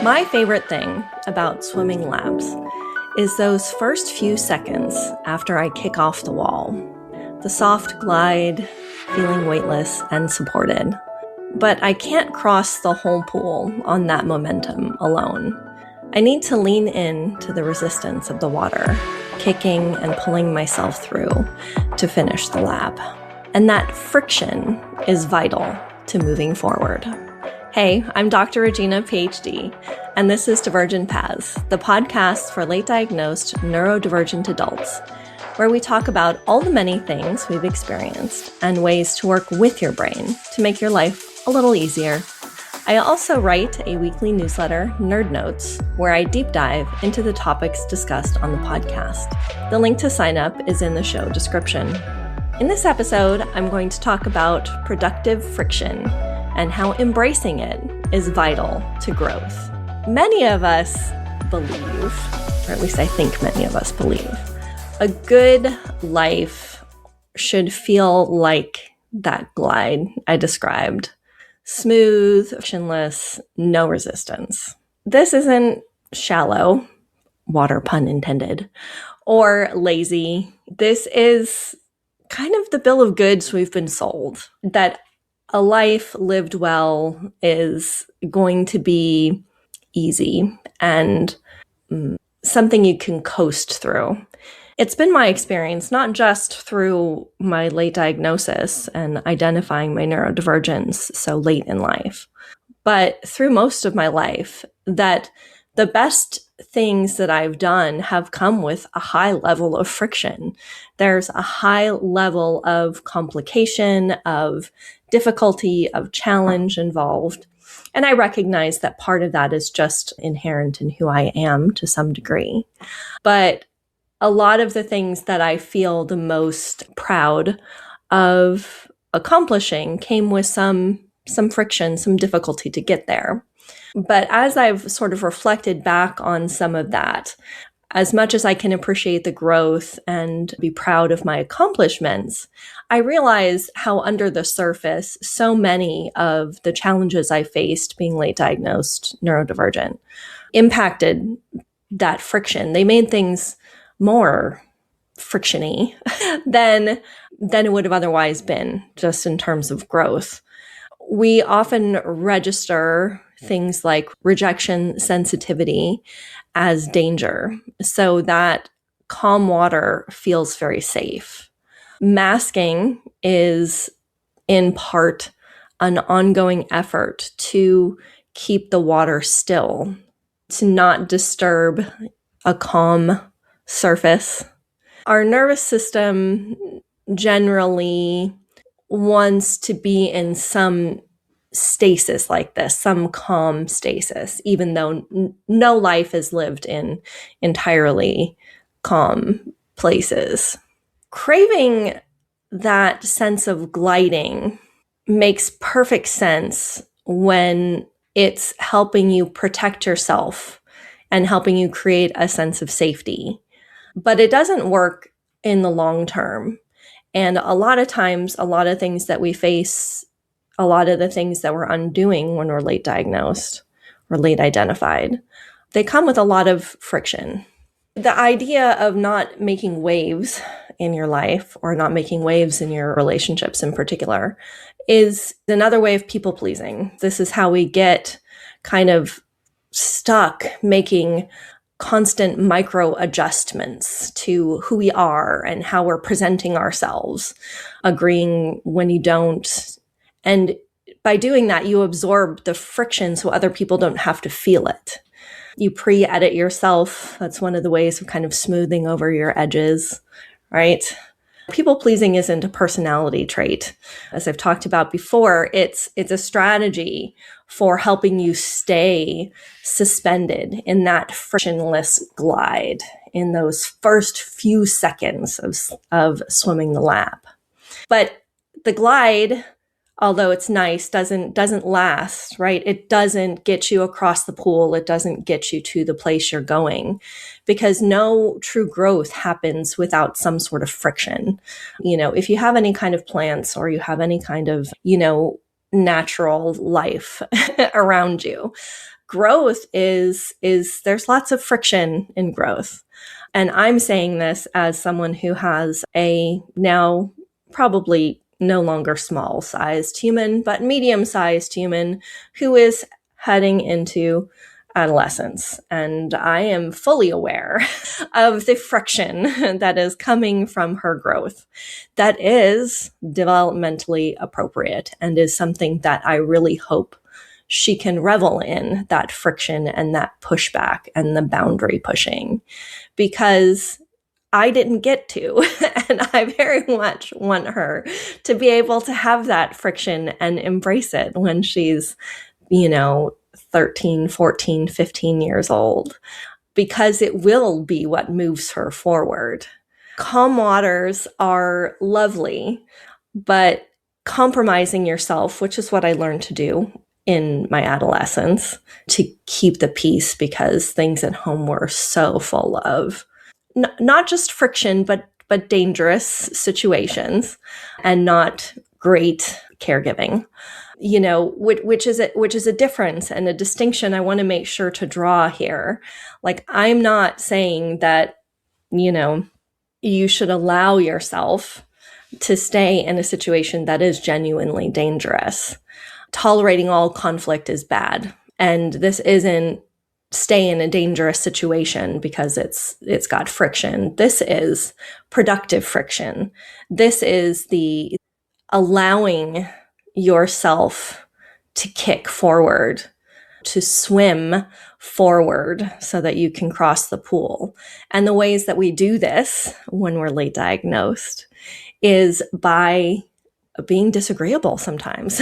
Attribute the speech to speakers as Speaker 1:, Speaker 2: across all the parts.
Speaker 1: My favorite thing about swimming laps is those first few seconds after I kick off the wall. The soft glide, feeling weightless and supported. But I can't cross the whole pool on that momentum alone. I need to lean in to the resistance of the water, kicking and pulling myself through to finish the lap. And that friction is vital to moving forward. Hey, I'm Dr. Regina Ph.D., and this is Divergent Paths, the podcast for late diagnosed neurodivergent adults, where we talk about all the many things we've experienced and ways to work with your brain to make your life a little easier. I also write a weekly newsletter, Nerd Notes, where I deep dive into the topics discussed on the podcast. The link to sign up is in the show description. In this episode, I'm going to talk about productive friction and how embracing it is vital to growth. Many of us believe, or at least I think many of us believe, a good life should feel like that glide I described. Smooth, frictionless, no resistance. This isn't shallow, water pun intended, or lazy. This is kind of the bill of goods we've been sold, that a life lived well is going to be easy and something you can coast through. It's been my experience, not just through my late diagnosis and identifying my neurodivergence so late in life, but through most of my life, that the best things that I've done have come with a high level of friction. There's a high level of complication, of difficulty, of challenge involved. And I recognize that part of that is just inherent in who I am to some degree. But a lot of the things that I feel the most proud of accomplishing came with some friction, some difficulty to get there. But as I've sort of reflected back on some of that, as much as I can appreciate the growth and be proud of my accomplishments, I realize how under the surface, so many of the challenges I faced being late diagnosed neurodivergent impacted that friction. They made things more frictiony than it would have otherwise been, just in terms of growth. We often register things like rejection sensitivity as danger, so that calm water feels very safe. Masking is in part an ongoing effort to keep the water still, to not disturb a calm surface. Our nervous system generally wants to be in some stasis like this, some calm stasis, even though no life is lived in entirely calm places. Craving that sense of gliding makes perfect sense when it's helping you protect yourself and helping you create a sense of safety. But it doesn't work in the long term. And a lot of times, a lot of things that we face, a lot of the things that we're undoing when we're late diagnosed or late identified, they come with a lot of friction. The idea of not making waves in your life, or not making waves in your relationships in particular, is another way of people pleasing. This is how we get kind of stuck making constant micro adjustments to who we are and how we're presenting ourselves, agreeing when you don't. And by doing that, you absorb the friction so other people don't have to feel it. You pre-edit yourself. That's one of the ways of kind of smoothing over your edges, right? People-pleasing isn't a personality trait. As I've talked about before, it's a strategy for helping you stay suspended in that frictionless glide in those first few seconds of swimming the lap. But the glide, although it's nice, doesn't last, right? It doesn't get you across the pool. It doesn't get you to the place you're going, because no true growth happens without some sort of friction. If you have any kind of plants or you have any kind of, natural life around you, growth is there's lots of friction in growth. And I'm saying this as someone who has a now probably no longer small sized human, but medium sized human who is heading into adolescence. And I am fully aware of the friction that is coming from her growth that is developmentally appropriate and is something that I really hope she can revel in, that friction and that pushback and the boundary pushing, because I didn't get to, and I very much want her to be able to have that friction and embrace it when she's, 13, 14, 15 years old, because it will be what moves her forward. Calm waters are lovely, but compromising yourself, which is what I learned to do in my adolescence, to keep the peace because things at home were so full of not just friction, but dangerous situations and not great caregiving, which is a difference and a distinction I want to make sure to draw here. Like, I'm not saying that, you should allow yourself to stay in a situation that is genuinely dangerous. Tolerating all conflict is bad. And this isn't stay in a dangerous situation because it's got friction. This is productive friction. This is the allowing yourself to kick forward, to swim forward so that you can cross the pool. And the ways that we do this when we're late diagnosed is by being disagreeable sometimes,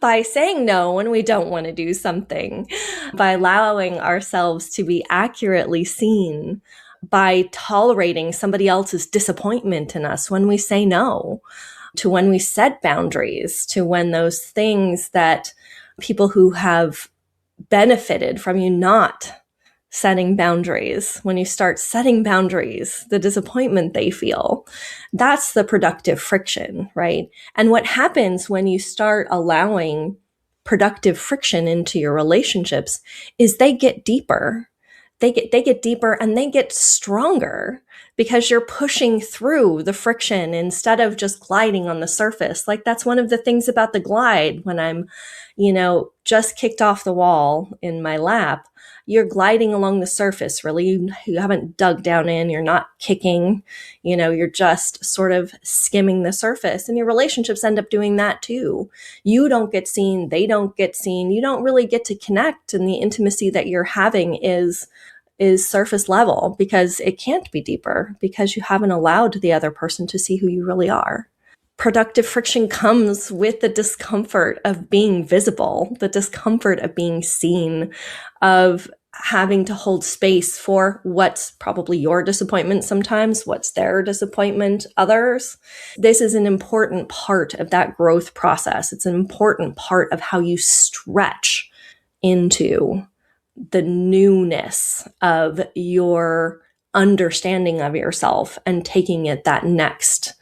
Speaker 1: by saying no when we don't want to do something, by allowing ourselves to be accurately seen, by tolerating somebody else's disappointment in us when we say no, to when we set boundaries, to when those things that people who have benefited from you not setting boundaries, when you start setting boundaries, the disappointment they feel, that's the productive friction, right? And what happens when you start allowing productive friction into your relationships is they get deeper. They get deeper and they get stronger because you're pushing through the friction instead of just gliding on the surface. Like, that's one of the things about the glide when I'm, just kicked off the wall in my lap. You're gliding along the surface, really. You haven't dug down in, you're not kicking, you're just sort of skimming the surface. And your relationships end up doing that too. You don't get seen, they don't get seen. You don't really get to connect, and the intimacy that you're having is surface level because it can't be deeper because you haven't allowed the other person to see who you really are. Productive friction comes with the discomfort of being visible, the discomfort of being seen, of having to hold space for what's probably your disappointment sometimes, what's their disappointment, others. This is an important part of that growth process. It's an important part of how you stretch into the newness of your understanding of yourself and taking it that next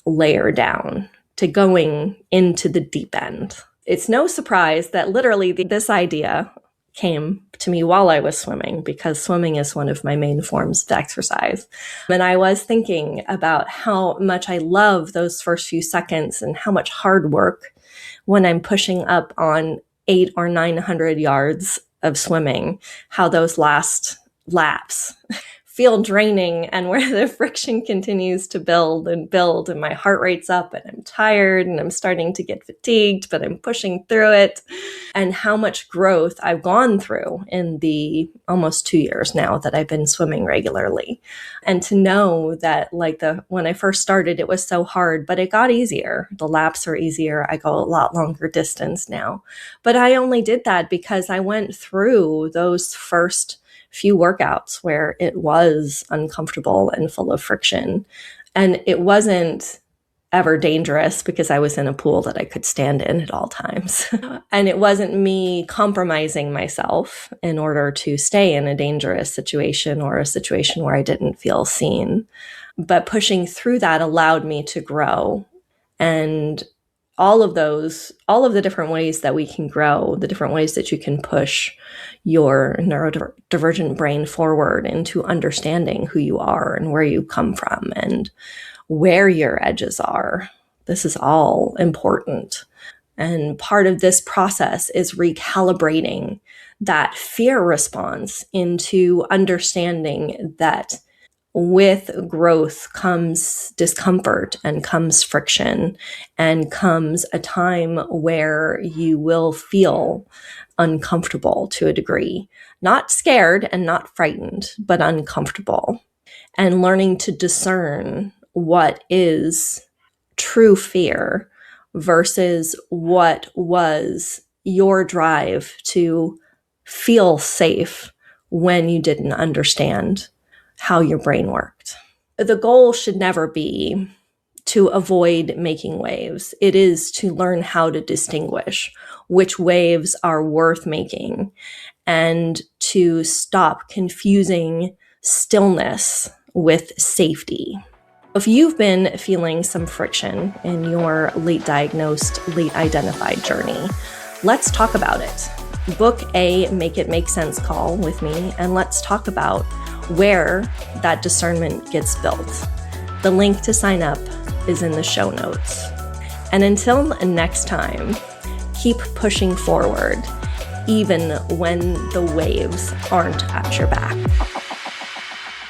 Speaker 1: layer down to going into the deep end. It's no surprise that literally this idea came to me while I was swimming, because swimming is one of my main forms of exercise. And I was thinking about how much I love those first few seconds and how much hard work when I'm pushing up on 800 or 900 yards of swimming, how those last laps feel draining, and where the friction continues to build and build, and my heart rate's up and I'm tired and I'm starting to get fatigued, but I'm pushing through it, and how much growth I've gone through in the almost 2 years now that I've been swimming regularly. And to know that when I first started, it was so hard, but it got easier. The laps are easier. I go a lot longer distance now, but I only did that because I went through those first few workouts where it was uncomfortable and full of friction. And it wasn't ever dangerous because I was in a pool that I could stand in at all times. And it wasn't me compromising myself in order to stay in a dangerous situation or a situation where I didn't feel seen. But pushing through that allowed me to grow. And all of the different ways that we can grow, the different ways that you can push your neurodivergent brain forward into understanding who you are and where you come from and where your edges are. This is all important. And part of this process is recalibrating that fear response into understanding that with growth comes discomfort and comes friction and comes a time where you will feel uncomfortable to a degree, not scared and not frightened, but uncomfortable, and learning to discern what is true fear versus what was your drive to feel safe when you didn't understand how your brain worked. The goal should never be to avoid making waves. It is to learn how to distinguish which waves are worth making and to stop confusing stillness with safety. If you've been feeling some friction in your late diagnosed, late identified journey, let's talk about it. Book a Make It Make Sense call with me, and let's talk about where that discernment gets built. The link to sign up is in the show notes. And until next time, keep pushing forward, even when the waves aren't at your back.